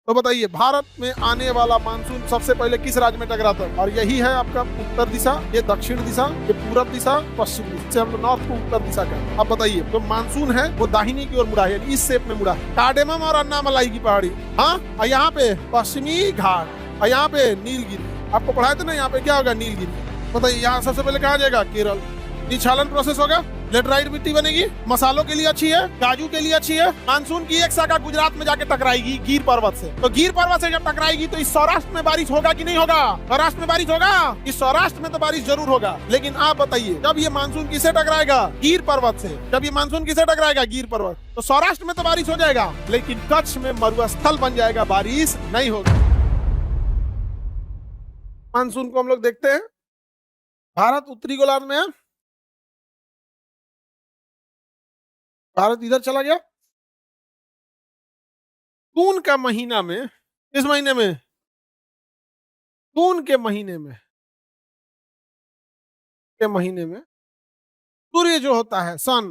तो बताइए भारत में आने वाला मानसून सबसे पहले किस राज्य में टकराता है? और यही है आपका उत्तर दिशा, ये दक्षिण दिशा, ये पूरब दिशा, पश्चिम दिशा से हम लोग नॉर्थ को उत्तर दिशा कहते हैं। अब बताइए तो मानसून है वो दाहिने की ओर मुड़ा है, यानी इस शेप में मुड़ा है। कार्डेमम और अन्नामलाई की पहाड़ी, हाँ, और यहाँ पे पश्चिमी घाट, और यहाँ पे नीलगिरी। आपको पढ़ाए थे ना, यहाँ पे क्या होगा, नीलगिरी। बताइए यहाँ सबसे पहले कहाँ जाएगा, केरल। निछालन प्रोसेस होगा, लेटराइट मिट्टी बनेगी, मसालों के लिए अच्छी है, काजू के लिए अच्छी है। मानसून की एक शाखा गुजरात में जाके टकराएगी गिर पर्वत से। तो गिर पर्वत से जब टकराएगी तो इस सौराष्ट्र में बारिश होगा कि नहीं होगा? सौराष्ट्र में बारिश होगा। इस सौराष्ट्र में तो बारिश जरूर होगा, लेकिन आप बताइए जब ये मानसून किसे टकराएगा, गिर पर्वत से। जब ये मानसून किसे टकराएगा, गिर पर्वत, तो सौराष्ट्र में तो बारिश हो जाएगा, लेकिन कच्छ में मरुस्थल बन जाएगा, बारिश नहीं होगी। मानसून को हम लोग देखते हैं, भारत उत्तरी गोलार्ध में है, भारत इधर चला गया। जून का महीना में, किस महीने में, जून के महीने में, सूर्य जो होता है सन,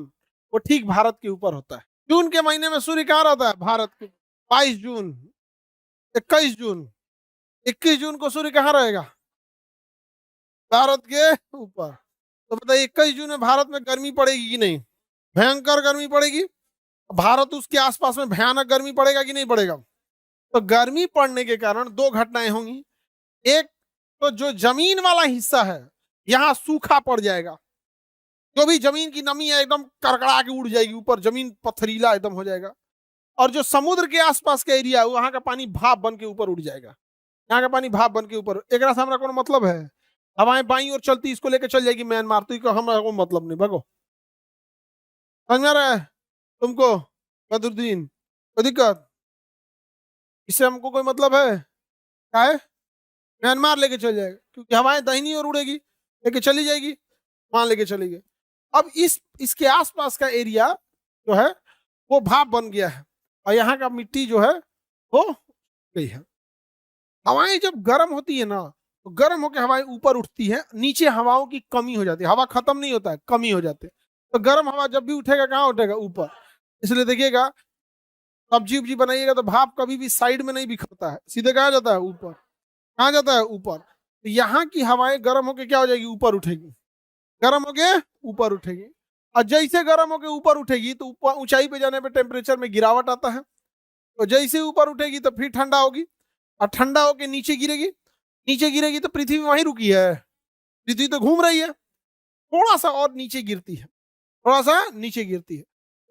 वो ठीक भारत के ऊपर होता है। जून के महीने में सूर्य कहाँ रहता है, भारत के। 22 जून, 21 जून, 21 जून को सूर्य कहाँ रहेगा, भारत के ऊपर। तो बताइए 21 जून में भारत में गर्मी पड़ेगी कि नहीं? भयंकर गर्मी पड़ेगी। भारत उसके आसपास में भयानक गर्मी पड़ेगा कि नहीं पड़ेगा? तो गर्मी पड़ने के कारण दो घटनाएं होंगी। एक तो जो जमीन वाला हिस्सा है यहाँ सूखा पड़ जाएगा, जो भी जमीन की नमी है एकदम कड़कड़ा के उड़ जाएगी ऊपर, जमीन पथरीला एकदम हो जाएगा। और जो समुद्र के आसपास का एरिया है वहां का पानी भाप बन के ऊपर उड़ जाएगा, यहाँ का पानी भाप बन के ऊपर। एक से हमारा कौन मतलब है, हवाएं बाई और चलती इसको लेकर चल जाएगी म्यांमार, तो हमारा कोई मतलब नहीं, भगो। समझ में आ रहा है तुमको बदरुद्दीन? कोई दिक्कत? इससे हमको कोई मतलब है? क्या है, म्यांमार लेके चल जाएगा, क्योंकि हवाएं दाहिनी ओर उड़ेगी, लेके चली जाएगी, वहां लेके चली गई। अब इसके आसपास का एरिया जो है वो भाप बन गया है, और यहाँ का मिट्टी जो है वो गई है। हवाएं जब गर्म होती है ना, तो गर्म होकर हवाएं ऊपर उठती है, नीचे हवाओं की कमी हो जाती है, हवा खत्म नहीं होता है, कमी हो जाती है। तो गर्म हवा जब भी उठेगा कहाँ उठेगा, ऊपर। इसलिए देखिएगा सब्जी उब्जी बनाइएगा तो भाप कभी भी साइड में नहीं बिखरता है, सीधे कहाँ जाता है, ऊपर। कहाँ जाता है, ऊपर। तो यहाँ की हवाएं गर्म होके क्या हो जाएगी, ऊपर उठेगी, गर्म होके ऊपर उठेगी। और जैसे गर्म होके ऊपर उठेगी तो ऊपर ऊंचाई पे जाने पे टेम्परेचर में गिरावट आता है, तो जैसे ऊपर उठेगी तो फिर ठंडा होगी, और ठंडा होके नीचे गिरेगी, नीचे गिरेगी तो पृथ्वी वहीं रुकी है, पृथ्वी तो घूम रही है, थोड़ा सा और नीचे गिरती है, थोड़ा सा नीचे गिरती है।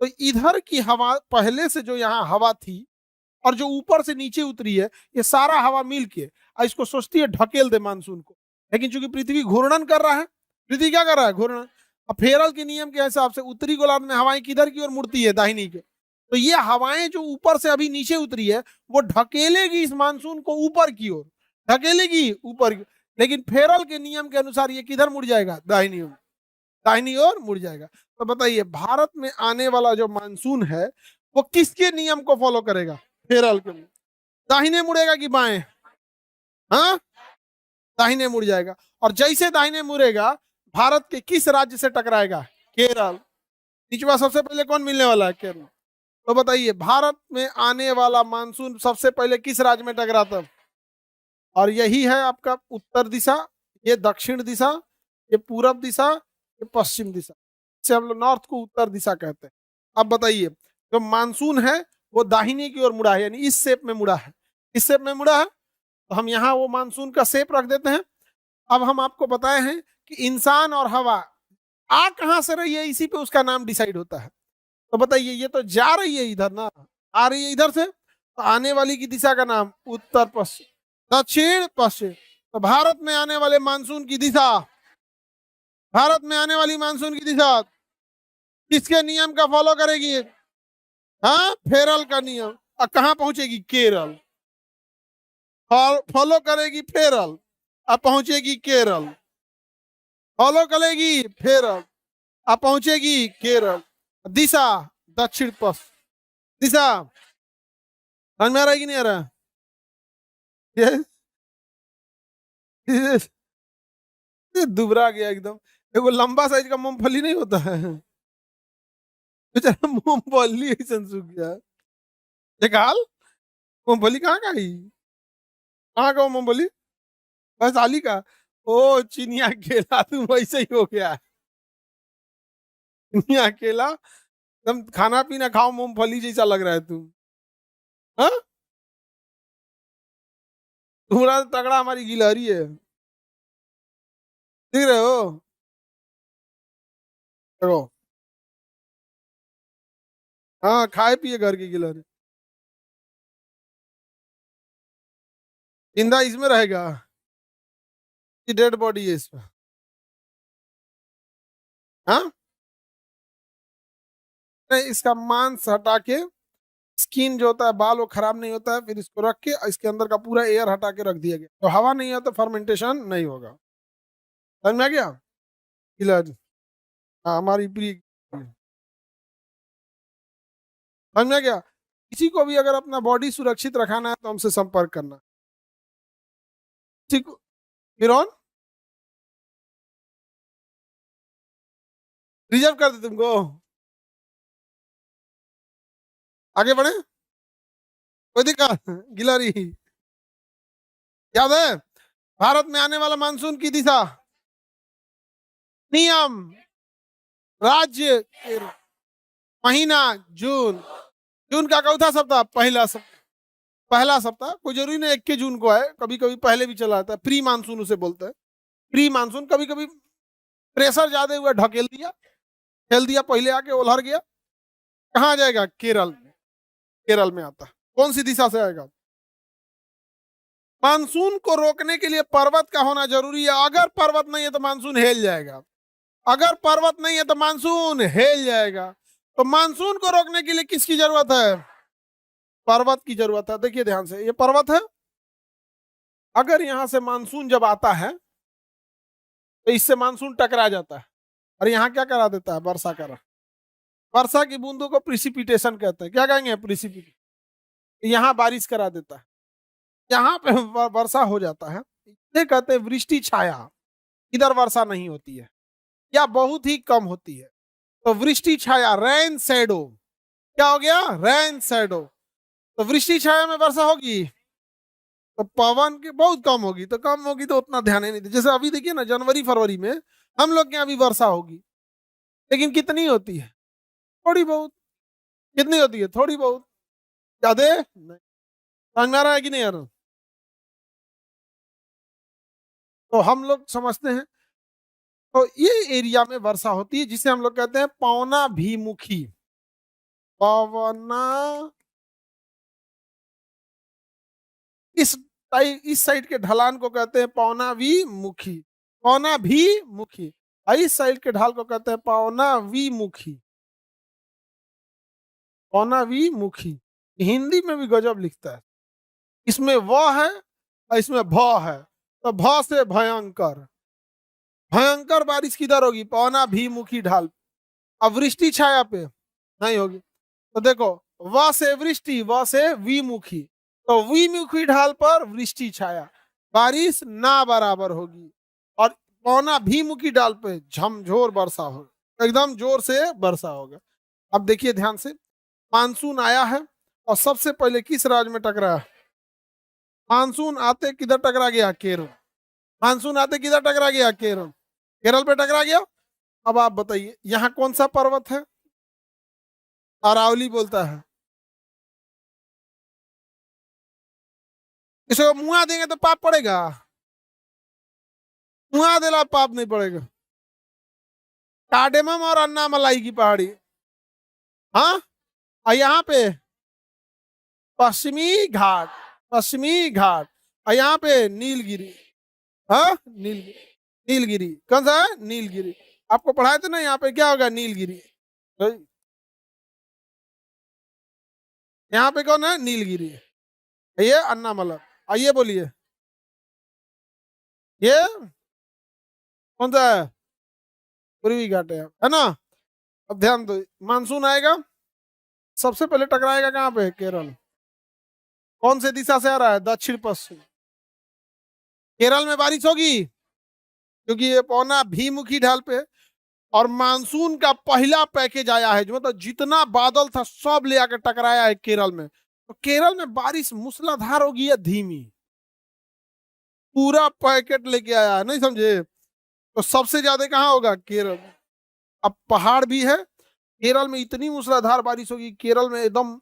तो इधर की हवा पहले से जो यहाँ हवा थी और जो ऊपर से नीचे उतरी है, ये सारा हवा मिल के इसको सोचती है ढकेल दे मानसून को। लेकिन चूंकि पृथ्वी घूर्णन कर रहा है, पृथ्वी क्या कर रहा है, घूर्णन। अब फेरल के नियम के हिसाब से उत्तरी गोलार्ध में हवाएं किधर की ओर मुड़ती है, दाहिनी के। तो ये हवाएं जो ऊपर से अभी नीचे उतरी है वो ढकेलेगी इस मानसून को ऊपर की ओर, ढकेलेगी ऊपर की। लेकिन फेरल के नियम के अनुसार ये किधर मुड़ जाएगा, दाहिनी ओर, दाहिनी ओर मुड़ जाएगा। तो बताइए भारत में आने वाला जो मानसून है वो किसके नियम को फॉलो करेगा, फेरल के। दाहिने मुड़ेगा कि बाएं? हाँ, दाहिने मुड़ जाएगा। और जैसे दाहिने मुड़ेगा भारत के किस राज्य से टकराएगा, केरल। निचवा सबसे पहले कौन मिलने वाला है, केरल। तो बताइए भारत में आने वाला मानसून सबसे पहले किस राज्य में टकराता है? और यही है आपका उत्तर दिशा, ये दक्षिण दिशा, ये पूरब दिशा, ये पश्चिम दिशा, से हम लोग नॉर्थ को उत्तर दिशा कहते हैं। अब बताइए जो मानसून है वो दाहिने की ओर मुड़ा है, यानी इस शेप में मुड़ा है, इस शेप में मुड़ा है। तो हम यहाँ वो मानसून का शेप रख देते हैं। अब हम आपको बताए हैं कि इंसान और हवा आ कहां से रही है, इसी पे उसका नाम डिसाइड होता है। तो बताइए ये तो जा रही है इधर ना, आ रही है इधर से, तो आने वाली की दिशा का नाम उत्तर पश्चिम, दक्षिण पश्चिम। तो भारत में आने वाले मानसून की दिशा, भारत में आने वाली मानसून की दिशा किसके नियम का फॉलो करेगी? हाँ, फेरल का नियम। और कहां पहुंचेगी, केरल। फॉलो करेगी फेरल, अब पहुंचेगी केरल। फॉलो करेगी फेरल, अब पहुंचेगी केरल। दिशा दक्षिण पश्चिम, दिशा। समझ में आ रहा है कि नहीं आ रहा? ये दुबरा गया एकदम। देखो लंबा साइज का मूंगफली नहीं होता है, बेचारा मूंगफली ऐसा सूख गया। निकाल मूंगफली कहाँ का ही, कहाँ का वो मूंगफली, वैशाली का। ओ चिनिया केला, तुम वैसे ही हो गया। चिनिया केला, तुम खाना पीना खाओ, मूंगफली जैसा लग रहा है तुम। हाँ, तुम्हारा तो तगड़ा हमारी गिलहरी है, देख रहे हो। देखो, हाँ खाए पिए घर की गिलहरी। जिंदा इसमें रहेगा, ये डेड बॉडी है इसमें। हाँ, नहीं इसका मांस हटा के, स्किन जो होता है बाल वो खराब नहीं होता है, फिर इसको रख के इसके अंदर का पूरा एयर हटा के रख दिया गया, तो हवा नहीं है तो फर्मेंटेशन नहीं होगा। समझ में आ गया। गिलहरी, हाँ हमारी प्रिय। समझ में आ गया। किसी को भी अगर अपना बॉडी सुरक्षित रखाना है तो हमसे संपर्क करना। ठीक, फिर ऑन रिजर्व कर दे तुमको, आगे बढ़े, कोई दिक्कत। गिलहरी, याद है भारत में आने वाला मानसून की दिशा, नियम, राज्य, महीना जून, जून का चौथा सप्ताह, पहला सप्ताह, कोई जरूरी नहीं 21 जून को है, कभी कभी पहले भी चला आता है, प्री मानसून उसे बोलते हैं। प्री मानसून, कभी कभी प्रेशर ज्यादा हुआ ढकेल दिया, खेल दिया, पहले आके उलहर गया। कहाँ जाएगा, केरल, केरल में आता है। कौन सी दिशा से आएगा। मानसून को रोकने के लिए पर्वत का होना जरूरी है, अगर पर्वत नहीं है तो मानसून हिल जाएगा, अगर पर्वत नहीं है तो मानसून हिल जाएगा। तो मानसून को रोकने के लिए किसकी जरूरत है, पर्वत की जरूरत है। देखिए ध्यान से, ये पर्वत है, अगर यहां से मानसून जब आता है तो इससे मानसून टकरा जाता है, और यहाँ क्या करा देता है, वर्षा करा, वर्षा की बूंदों को प्रिसिपिटेशन कहते हैं। क्या कहेंगे, प्रिसिपिटेशन। यहाँ बारिश करा देता है, यहाँ पे वर्षा हो जाता है, इसे कहते हैं वृष्टि छाया। इधर वर्षा नहीं होती है या बहुत ही कम होती है, तो वृष्टि छाया, रेन शैडो। क्या हो गया, रेन शैडो। तो वृष्टि छाया में वर्षा होगी, तो पवन की बहुत कम होगी, तो कम होगी तो उतना ध्यान ही नहीं दे। जैसे अभी देखिए ना, जनवरी फरवरी में हम लोग के यहाँ भी वर्षा होगी, लेकिन कितनी होती है, थोड़ी बहुत। कितनी होती है, थोड़ी बहुत, ज्यादा नहीं। समझ में आ रहा है कि नहीं यार। तो हम लोग समझते हैं, तो ये एरिया में वर्षा होती है, जिसे हम लोग कहते हैं पवनाभिमुखी, पवना, इस साइड के ढलान को कहते हैं पवनाभिमुखी, पवनाभिमुखी। और इस साइड के ढाल को कहते हैं पवनाभिमुखी, पवनाभिमुखी। हिंदी में भी गजब लिखता है, इसमें व है और इसमें भ है, तो भ से भयंकर, भयंकर बारिश किधर होगी, पवनाभिमुखी ढाल। अब वृष्टि छाया पे नहीं होगी, तो देखो, व से वृष्टि, व से विमुखी, तो विमुखी ढाल पर वृष्टि छाया, बारिश ना बराबर होगी। और पवनाभिमुखी ढाल पे झमझोर वर्षा होगा, एकदम जोर से वर्षा होगा। अब देखिए ध्यान से, मानसून आया है और सबसे पहले किस राज्य में टकरा, मानसून आते किधर टकरा गया, केरल। मानसून आते किधर टकरा गया, केरल, केरल पे टकरा गया। अब आप बताइए यहाँ कौन सा पर्वत है, अरावली बोलता है। इसको मुआ देंगे तो पाप पड़ेगा, मुआ देला पाप नहीं पड़ेगा। कार्डेमम और अन्ना मलाई की पहाड़ी, हाँ। और यहाँ पे पश्चिमी घाट, पश्चिमी घाट। और यहाँ पे नीलगिरी, हाँ नीलगिरी, नीलगिरी कौन सा है, नीलगिरी। आपको पढ़ाए थे ना, यहाँ पे क्या होगा, नीलगिरी। तो यहाँ पे कौन है, नीलगिरी, ये अन्नामला। आइए बोलिए, ये कौन सा है, पूर्वी घाट है ना। अब ध्यान दो, मानसून आएगा, सबसे पहले टकराएगा कहाँ पे, केरल। कौन से दिशा से आ रहा है, दक्षिण पश्चिम। केरल में बारिश होगी, क्योंकि ये पवनाभिमुखी ढाल पे। और मानसून का पहला पैकेज आया है, जो मतलब जितना बादल था सब ले आकर टकराया है केरल में। तो केरल में बारिश मूसलाधार होगी या धीमी? पूरा पैकेट लेके आया है, नहीं समझे? तो सबसे ज्यादा कहाँ होगा? केरल। अब पहाड़ भी है, केरल में इतनी मूसलाधार बारिश होगी, केरल में एकदम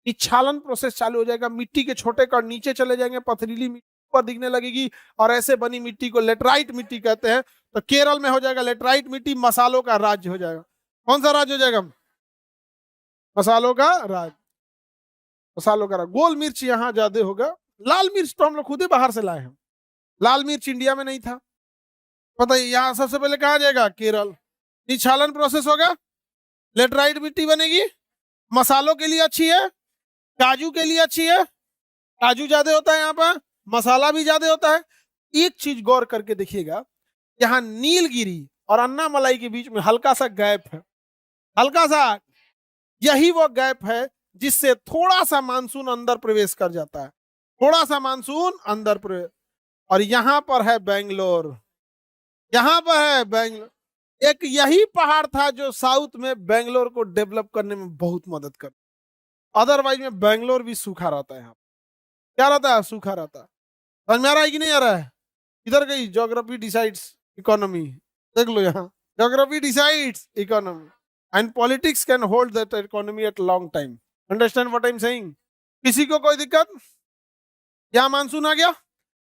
इच्छालन प्रोसेस चालू हो जाएगा, मिट्टी के छोटे कण नीचे चले जाएंगे, पथरीली मिट्टी ऊपर दिखने लगेगी, और ऐसे बनी मिट्टी को लेटराइट मिट्टी कहते हैं। तो केरल में हो जाएगा लेटराइट मिट्टी, मसालों का राज्य हो जाएगा। कौन सा राज्य हो जाएगा? मसालों का राज्य। मसालों का राज्य। गोल मिर्च यहाँ ज्यादा होगा, लाल मिर्च तो हम लोग खुद ही बाहर से लाए हैं, लाल मिर्च इंडिया में नहीं था। पता है यहाँ सबसे पहले कहा जाएगा? केरल। निछालन प्रोसेस होगा, लेटराइट मिट्टी बनेगी, मसालों के लिए अच्छी है, काजू के लिए अच्छी है, काजू ज्यादा होता है यहाँ पर, मसाला भी ज्यादा होता है। एक चीज गौर करके देखिएगा, यहाँ नीलगिरी और अन्नामलाई के बीच में हल्का सा गैप है, हल्का सा, यही वो गैप है जिससे थोड़ा सा मानसून अंदर प्रवेश कर जाता है, थोड़ा सा मानसून अंदर प्रवेश। और यहां पर है बेंगलोर, यहां पर है बेंगलोर। एक यही पहाड़ था जो साउथ में बेंगलोर को डेवलप करने में बहुत मदद कर, अदरवाइज में बेंगलोर भी सूखा रहता है। यहाँ क्या रहता है? सूखा रहता है। समझ में आ रहा है कि नहीं आ रहा है? इधर गई ज्योग्राफी डिसाइड्स इकोनॉमी, देख लो यहाँ, geography decides economy and politics can hold that economy eight long time. Understand what I am saying? किसी को कोई दिक्कत? यहाँ मानसून आ गया,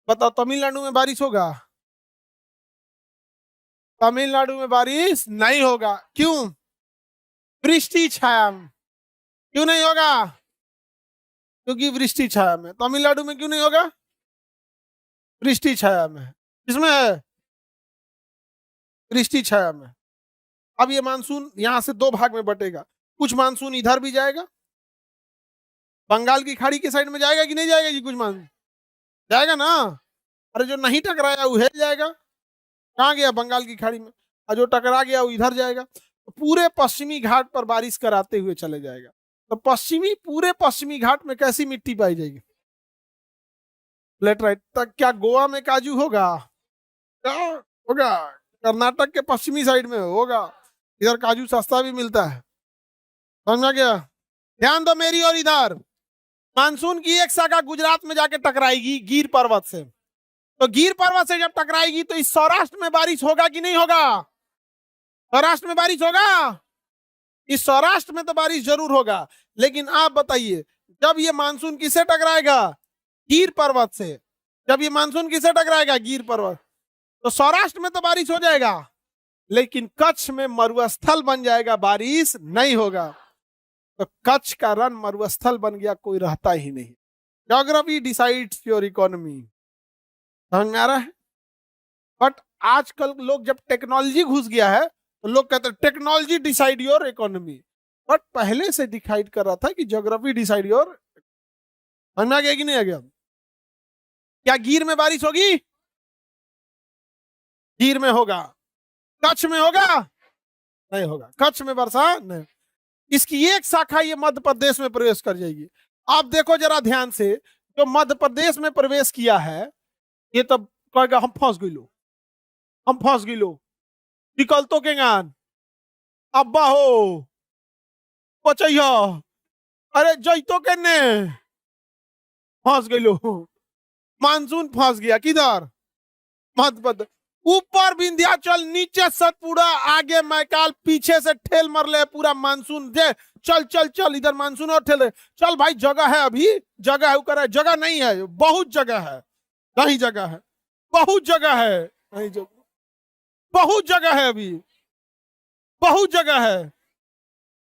बताओ तमिलनाडु में बारिश होगा? तमिलनाडु में बारिश नहीं होगा। क्यों? वृष्टि छाया में। क्यों नहीं होगा? क्योंकि वृष्टि छाया में। तमिलनाडु में क्यों नहीं होगा? वृष्टि छाया में। किसमें है? वृष्टि छाया में। अब ये मानसून यहां से दो भाग में बटेगा, कुछ मानसून इधर भी जाएगा, बंगाल की खाड़ी के साइड में जाएगा कि नहीं जाएगा जी? कुछ मानसून जाएगा ना, अरे जो नहीं टकराया वो हिल जाएगा, कहाँ गया? बंगाल की खाड़ी में। और जो टकरा गया वो इधर जाएगा, तो पूरे पश्चिमी घाट पर बारिश कराते हुए चले जाएगा। तो पूरे पश्चिमी घाट में कैसी मिट्टी पाई जाएगी? लेटराइट। तक क्या गोवा में काजू होगा? क्या होगा? कर्नाटक के पश्चिमी साइड में होगा, इधर काजू सस्ता भी मिलता है। समझ में गया? ध्यान दो मेरी और इधर, मानसून की एक शाखा गुजरात में जाके टकराएगी गिर पर्वत से, तो गिर पर्वत से जब टकराएगी तो इस सौराष्ट्र में बारिश होगा कि नहीं होगा? सौराष्ट्र में बारिश होगा, इस सौराष्ट्र में तो बारिश जरूर होगा। लेकिन आप बताइए, जब ये मानसून किससे टकराएगा? गिर पर्वत से। जब ये मानसून किससे टकराएगा? गिर पर्वत। तो सौराष्ट्र में तो बारिश हो जाएगा, लेकिन कच्छ में मरुस्थल बन जाएगा, बारिश नहीं होगा। तो कच्छ का रण मरुस्थल बन गया, कोई रहता ही नहीं। Geography decides your economy. समझ में आ रहा है? बट आजकल लोग जब टेक्नोलॉजी घुस गया है तो लोग कहते हैं technology decide your economy, but पहले से डिसाइड कर रहा था कि ज्योग्राफी डिसाइड योर। समझ में आ गया कि नहीं आ गया? क्या गिर में बारिश होगी? गिर में होगा। कच्छ में होगा? नहीं होगा। कच्छ में वर्षा नहीं। इसकी एक शाखा ये मध्य प्रदेश में प्रवेश कर जाएगी। आप देखो जरा ध्यान से, जो मध्य प्रदेश में प्रवेश किया है, ये तब कहेगा हम फंस गई लो, हम फंस गई लो, निकल तो के गान अब्बा हो पचैया, अरे जैतो के ने फंस गई लो। मानसून फंस गया किधर? मध्य प्रदेश। ऊपर विंध्याचल, नीचे सतपुड़ा, आगे मैकाल, पीछे से ठेल मर ले पूरा मानसून जे। चल चल चल, इधर मानसून और ठेले। चल भाई, जगह है, अभी जगह है, ऊपर है, जगह नहीं है, बहुत जगह है, नहीं जगह है, बहुत जगह है, नहीं जगह, बहुत जगह है, अभी बहुत जगह है।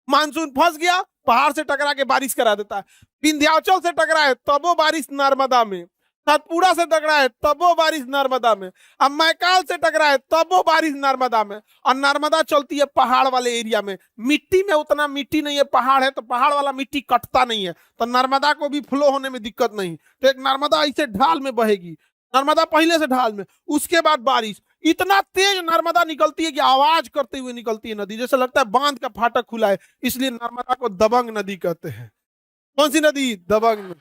मानसून फंस गया, पहाड़ से टकरा के बारिश करा देता है। विंध्याचल से टकराए तब वो बारिश नर्मदा में, सतपुड़ा से टकराए तब वो बारिश नर्मदा में, अब मैकाल से टकराए तब वो बारिश नर्मदा में। और नर्मदा चलती है पहाड़ वाले एरिया में, मिट्टी में उतना मिट्टी नहीं है, पहाड़ है तो पहाड़ वाला मिट्टी कटता नहीं है, तो नर्मदा को भी फ्लो होने में दिक्कत नहीं। तो एक नर्मदा ऐसे ढाल में बहेगी, नर्मदा पहले से ढाल में, उसके बाद बारिश। इतना तेज नर्मदा निकलती है कि आवाज करते हुए निकलती है नदी, जैसे लगता है बांध का फाटक खुला है, इसलिए नर्मदा को दबंग नदी कहते हैं। कौन सी नदी? दबंग।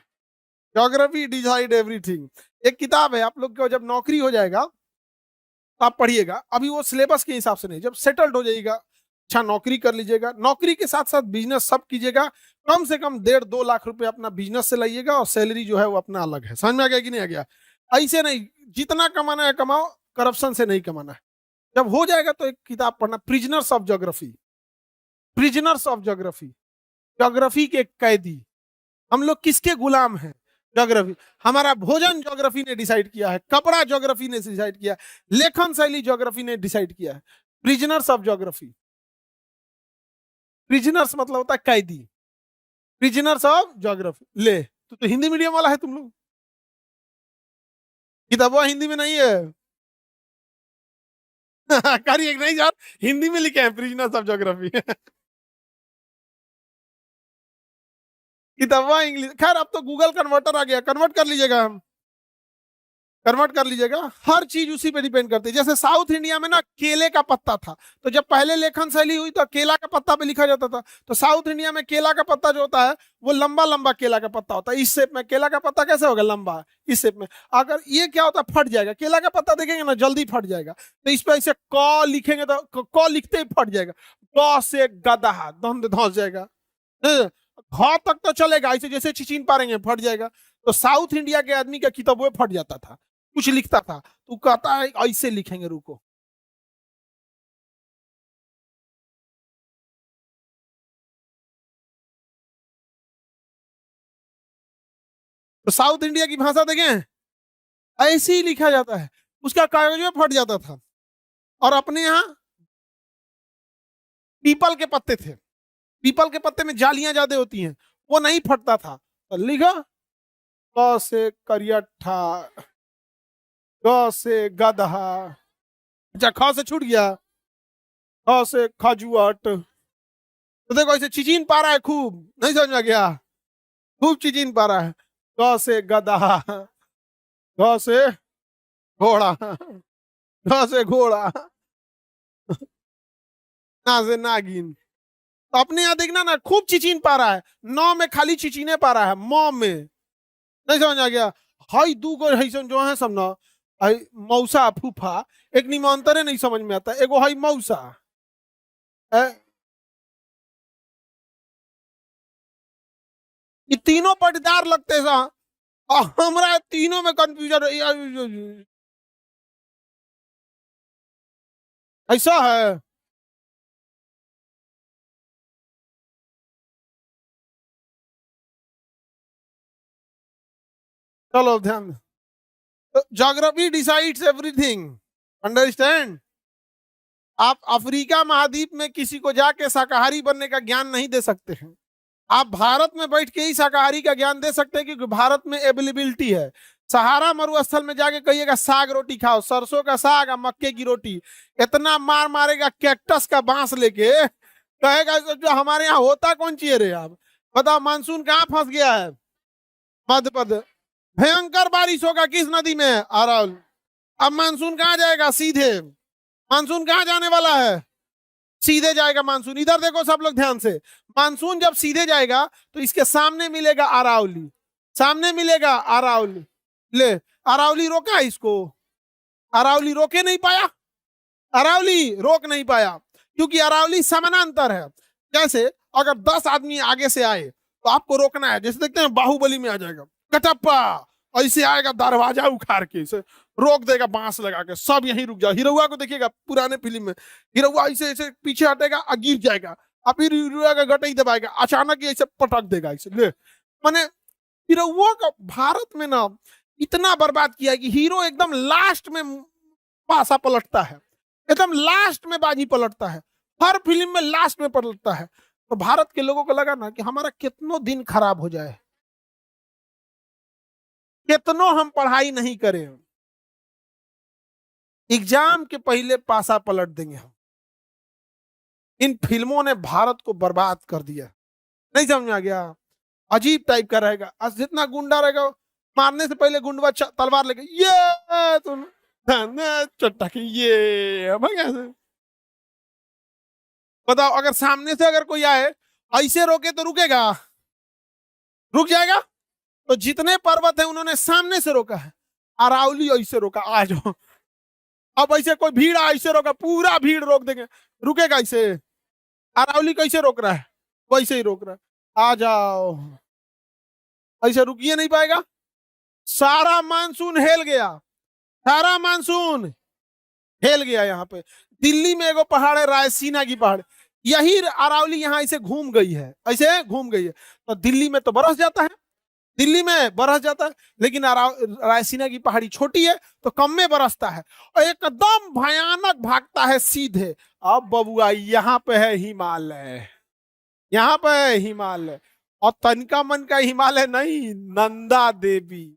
Geography decide everything. एक किताब है, आप लोग को जब नौकरी हो जाएगा तो आप पढ़िएगा, अभी वो सिलेबस के हिसाब से नहीं, जब सेटल्ड हो जाएगा अच्छा नौकरी कर लीजिएगा, नौकरी के साथ साथ बिजनेस सब कीजिएगा, कम से कम 1.5-2 लाख रुपए अपना बिजनेस से लाइएगा और सैलरी जो है वो अपना अलग है। समझ में आ गया कि नहीं आ गया? ऐसे नहीं, जितना कमाना है कमाओ, करप्शन से नहीं कमाना है। जब हो जाएगा तो एक किताब पढ़ना, prisoners of geography, prisoners of geography, geography के कैदी। हम लोग किसके गुलाम हैं? ज्योग्राफी। हमारा भोजन ज्योग्राफी ने डिसाइड किया है, कपड़ा ज्योग्राफी ने डिसाइड किया है, लेखन शैली ज्योग्राफी ने डिसाइड किया है। प्रिजनर्स ऑफ ज्योग्राफी, प्रिजनर्स मतलब होता है कैदी, प्रिजनर्स ऑफ ज्योग्राफी। ले तो हिंदी मीडियम वाला है तुम लोग, किताबें हिंदी में नहीं है। करिए नहीं यार, हिंदी में लिखे हैं प्रिजनर्स ऑफ ज्योग्राफी। किताबें इंग्लिश, खैर अब तो गूगल कन्वर्टर आ गया, कन्वर्ट कर लीजिएगा, हम कन्वर्ट कर लीजिएगा। हर चीज उसी पे डिपेंड करती है। जैसे साउथ इंडिया में ना केले का पत्ता था, तो जब पहले लेखन शैली हुई तो केला का पत्ता पे लिखा जाता था। तो साउथ इंडिया में केला का पत्ता जो होता है वो लंबा लंबा केला का पत्ता होता है, इस शेप में। केला का पत्ता कैसे होगा? लंबा, इस शेप में। अगर ये क्या होता है, फट जाएगा। केला का पत्ता देखेंगे ना जल्दी फट जाएगा, तो इस पे ऐसे क लिखेंगे तो क लिखते ही फट जाएगा। ग से गदहा, धंध धंस जाएगा। घ तक तो चलेगा, ऐसे जैसे चिचिन पारेंगे फट जाएगा। तो साउथ इंडिया के आदमी का किताब फट जाता था, कुछ लिखता था तो कहता है ऐसे लिखेंगे, रुको। तो साउथ इंडिया की भाषा देखें, ऐसे ही लिखा जाता है। उसका कागज में फट जाता था। और अपने यहाँ पीपल के पत्ते थे, पीपल के पत्ते में जालियां ज्यादा होती हैं, वो नहीं फटता था। तो लिखा क से करियठा, ग से गदहा, अच्छा ख से छूट गया, ख से खजुआट। तो देखो ऐसे चिचिन पा रहा है खूब, नहीं समझ में गया? खूब चिचिन पा रहा है। ग से गदहा, घ से घोड़ा, घ से घोड़ा, ना से नागिन। तो अपने यहाँ देखना ना, खूब चिचिन पा रहा है। नौ में खाली चिचिने पा रहा है, म में नहीं समझ आ गया? हई दू गो हैसन जो है सब ना, हई मौसा फूफा, एक निमंत्रे नहीं समझ में आता। एगो हई मौसा, ये तीनों पटदार लगते सा। हमरा तीनों में कंफ्यूजन ऐसा है। चलो ध्यान, ज्योग्राफी डिसाइड्स एवरीथिंग, अंडरस्टैंड? आप अफ्रीका महाद्वीप में किसी को जाके शाकाहारी बनने का ज्ञान नहीं दे सकते हैं। आप भारत में बैठ के ही शाकाहारी का ज्ञान दे सकते हैं, क्योंकि भारत में अवेलेबिलिटी है। सहारा मरुस्थल में जाके कहिएगा साग रोटी खाओ, सरसों का साग और मक्के की रोटी, इतना मार मारेगा कैक्टस का बांस लेके, कहेगा जो हमारे यहाँ होता कौन चीज रे। आप बताओ, मानसून कहाँ फंस गया है? मध्य प्रदेश। भयंकर बारिश होगा किस नदी में? अरवल। अब मानसून कहाँ जाएगा? सीधे। मानसून कहाँ जाने वाला है? सीधे जाएगा मानसून। इधर देखो सब लोग ध्यान से, मानसून जब सीधे जाएगा तो इसके सामने मिलेगा अरावली, सामने मिलेगा अरावली। ले, अरावली रोका इसको? अरावली रोके नहीं पाया, अरावली रोक नहीं पाया, क्योंकि अरावली समानांतर है। जैसे अगर 10 आदमी आगे से आए तो आपको रोकना है। जैसे देखते हैं बाहुबली में आ जाएगा कटप्पा, ऐसे आएगा दरवाजा उखाड़ के, इसे रोक देगा बांस लगा के, सब यहीं रुक जाओ। हिरौआ को देखिएगा पुराने फिल्म में, हिरौआ ऐसे ऐसे पीछे हटेगा और गिर जाएगा, और फिर हिरौआ का गटई दबाएगा, अचानक ऐसे पटक देगा ऐसे। ले माने हिरौआ का भारत में ना इतना बर्बाद किया कि हीरो एकदम लास्ट में पासा पलटता है, एकदम लास्ट में बाजी पलटता है, हर फिल्म में लास्ट में पलटता है। तो भारत के लोगों को लगा ना कि हमारा कितनो दिन खराब हो जाए, कितनो हम पढ़ाई नहीं करें, एग्जाम के पहले पासा पलट देंगे हम। इन फिल्मों ने भारत को बर्बाद कर दिया। नहीं समझ में आ गया? अजीब टाइप का रहेगा, आज जितना गुंडा रहेगा, मारने से पहले गुंडवा तलवार लेके ये तुम चट्टा के ये कैसे। बताओ, अगर सामने से अगर कोई आए ऐसे रोके तो रुकेगा? रुक जाएगा? तो जितने पर्वत है उन्होंने सामने से रोका है। अरावली ऐसे रोका, आ जाओ। अब ऐसे कोई भीड़ ऐसे रोका, पूरा भीड़ रोक देंगे, रुकेगा ऐसे? अरावली कैसे रोक रहा है? वैसे ही रोक रहा है। आ जाओ, ऐसे रुकिए नहीं पाएगा। सारा मानसून हिल गया, सारा मानसून हिल गया। यहाँ पे दिल्ली में एगो पहाड़ है, रायसीना की पहाड़, यही अरावली यहाँ ऐसे घूम गई है, ऐसे घूम गई है। तो दिल्ली में तो बरस जाता है, दिल्ली में बरस जाता है, लेकिन रायसीना की पहाड़ी छोटी है तो कम में बरसता है और एकदम भयानक भागता है सीधे। अब बबुआ यहाँ पे है हिमालय, यहाँ पे है हिमालय, और तनिका मन का हिमालय नहीं, नंदा देवी।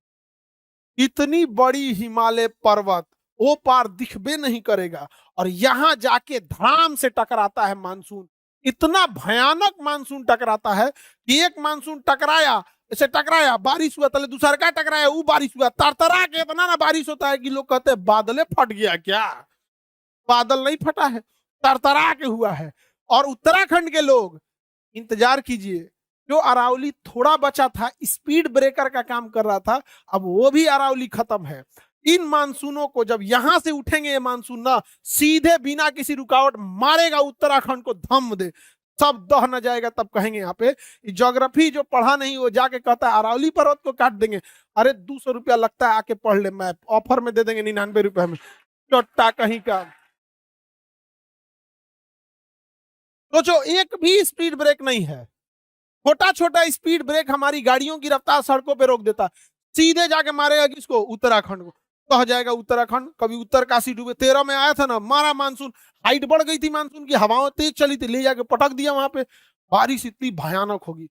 इतनी बड़ी हिमालय पर्वत वो पार दिखबे नहीं करेगा, और यहां जाके धड़ाम से टकराता है मानसून। इतना भयानक मानसून टकराता है कि एक मानसून टकराया, ऐसे टकराया, बारिश हुआ, तले दूसरा का टकराया, वो बारिश हुआ, तरतरा के इतना ना बारिश होता है कि लोग कहते हैं बादले फट गया क्या। बादल नहीं फटा है, तरतरा के हुआ है। और उत्तराखंड के लोग इंतजार कीजिए, जो अरावली थोड़ा बचा था, स्पीड ब्रेकर का काम कर रहा था, अब वो भी अरावली खत्म है। इन मानसूनों को जब यहां से उठेंगे, ये मानसून ना सीधे बिना किसी रुकावट मारेगा उत्तराखंड को, धम दे, सब दह न जाएगा। तब कहेंगे यहाँ पे ज्योग्राफी जो पढ़ा नहीं वो जाके कहता है अरावली पर्वत को काट देंगे। अरे 200 रुपया लगता है, आके पढ़ ले, मैप ऑफर में दे देंगे 99 रुपए में, चोट्टा कहीं का। सोचो, एक भी स्पीड ब्रेक नहीं है, छोटा छोटा स्पीड ब्रेक हमारी गाड़ियों की रफ्तार सड़कों पे रोक देता, सीधे जाके मारेगा किसको, उत्तराखंड को, कह जाएगा उत्तराखंड। कभी उत्तरकाशी डूबे, 13 में आया था ना, मारा मानसून, हाइट बढ़ गई थी मानसून की, हवाओं तेज चली थी, ले जाके पटक दिया वहां पे, बारिश इतनी भयानक होगी।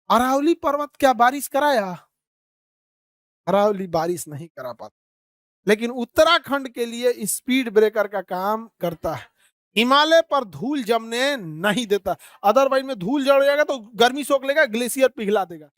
अरावली पर्वत क्या बारिश कराया? अरावली बारिश नहीं करा पाता, लेकिन उत्तराखंड के लिए स्पीड ब्रेकर का काम करता है। हिमालय पर धूल जमने नहीं देता, अदरवाइज में धूल जड़ जाएगा तो गर्मी सोख लेगा, ग्लेशियर पिघला देगा।